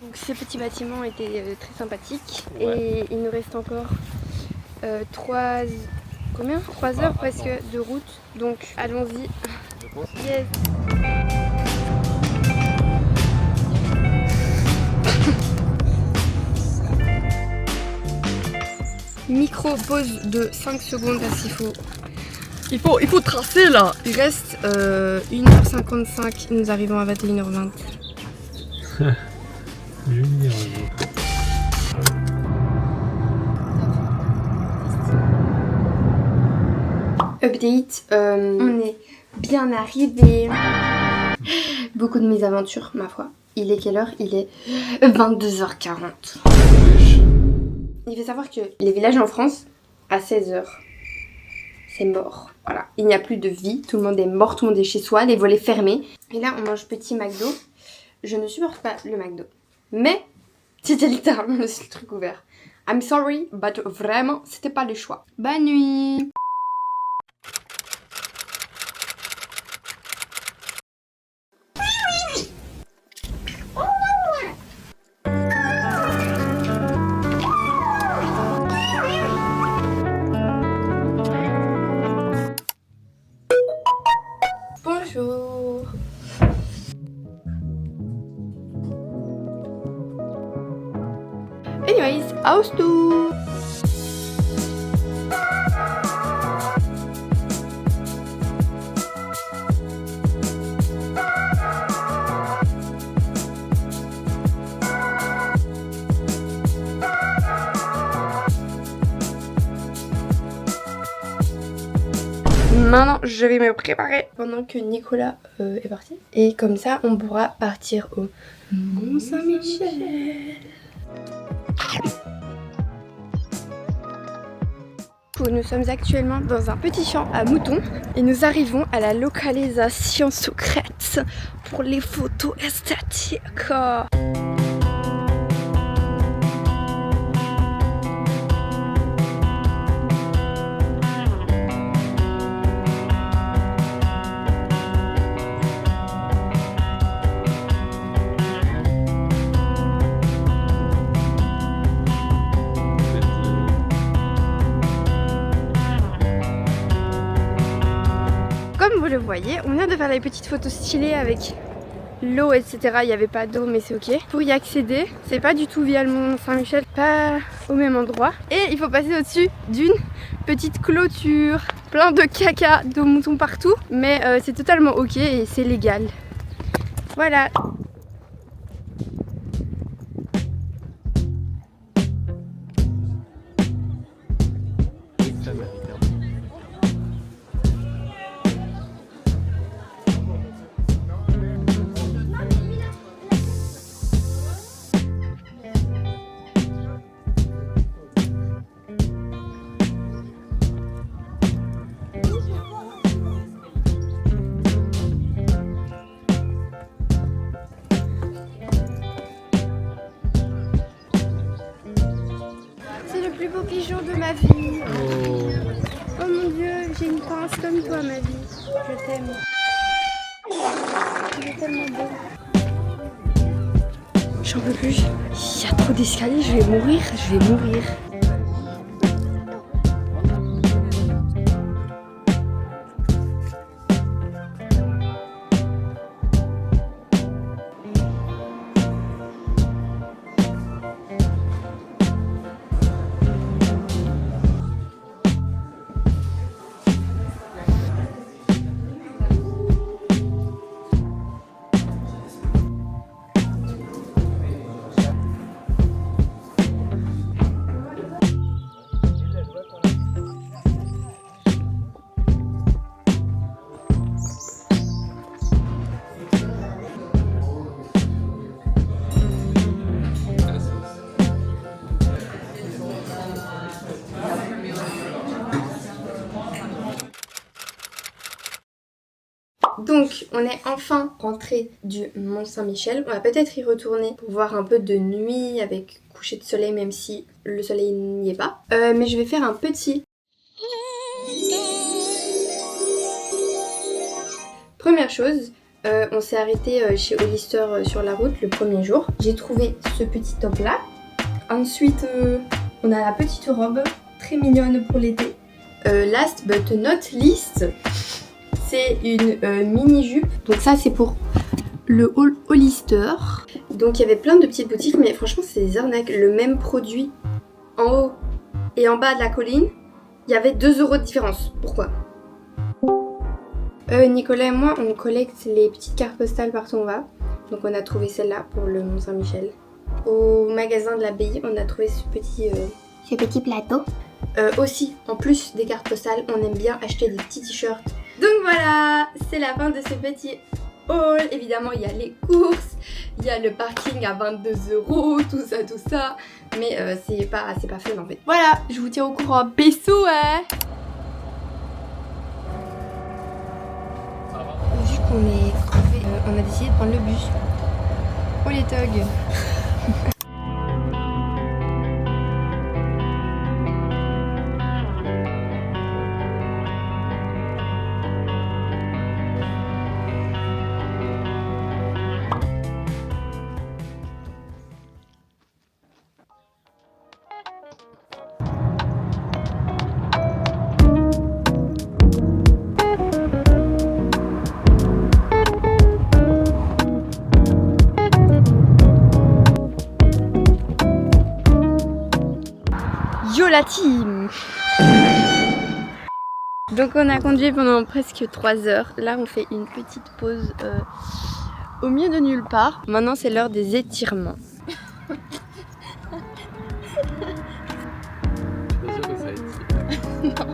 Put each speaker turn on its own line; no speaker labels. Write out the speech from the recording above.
Donc ces petits bâtiments étaient très sympathiques.
Ouais.
Et il nous reste encore 3 heures presque de route. Donc allons-y.
Je pense.
Yes. Micro pause de 5 secondes parce qu'il faut tracer là. Il reste 1h55, nous arrivons à 21h20.
Junior.
Update, on est bien arrivé. Beaucoup de mésaventures, ma foi. Il est quelle heure? Il est 22h40. Il faut savoir que les villages en France, à 16h, c'est mort. Voilà, il n'y a plus de vie, tout le monde est mort, tout le monde est chez soi, les volets fermés. Et là, on mange petit McDo. Je ne supporte pas le McDo. Mais, c'était littéralement le seul truc ouvert. I'm sorry, but vraiment, c'était pas le choix. Bonne nuit! Bonjour. Anyways, how's du? Maintenant, je vais me préparer pendant que Nicolas est parti. Et comme ça, on pourra partir au Mont-Saint-Michel. Nous sommes actuellement dans un petit champ à moutons et nous arrivons à la localisation secrète pour les photos esthétiques. Comme vous le voyez, on vient de faire des petites photos stylées avec l'eau, etc. Il n'y avait pas d'eau, mais c'est ok. Pour y accéder, c'est pas du tout via le Mont Saint-Michel, pas au même endroit. Et il faut passer au-dessus d'une petite clôture, plein de caca, de moutons partout. Mais c'est totalement ok et c'est légal. Voilà. C'est le plus beau pigeon de ma vie. Oh mon dieu, j'ai une pince comme toi, ma vie. Je t'aime. Il est tellement beau. J'en peux plus. Il y a trop d'escaliers, je vais mourir, Donc, on est enfin rentré du Mont Saint-Michel. On va peut-être y retourner pour voir un peu de nuit avec coucher de soleil, même si le soleil n'y est pas. Mais je vais faire un petit... Première chose, On s'est arrêté chez Hollister sur la route le premier jour. J'ai trouvé ce petit top là. Ensuite, on a la petite robe très mignonne pour l'été. Last but not least, c'est une mini jupe. Donc ça c'est pour le Hollister. Donc il y avait plein de petites boutiques, mais franchement c'est des arnaques. Le même produit en haut et en bas de la colline, il y avait 2 € de différence. Pourquoi? Nicolas et moi on collecte les petites cartes postales partout où on va. Donc on a trouvé celle-là pour le Mont Saint-Michel. Au magasin de l'abbaye on a trouvé ce petit plateau. Aussi, en plus des cartes postales, on aime bien acheter des petits t-shirts. Donc voilà, c'est la fin de ce petit haul. Évidemment, il y a les courses, il y a le parking à 22 €, tout ça. Mais c'est pas fun en fait. Voilà, je vous tiens au courant. Bisous, hein. Vu qu'on est crevé, on a décidé de prendre le bus. Oh les thugs. Yo la team. Donc on a conduit pendant presque 3 heures. Là on fait une petite pause au milieu de nulle part. Maintenant c'est l'heure des étirements.
Bien sûr que ça étire.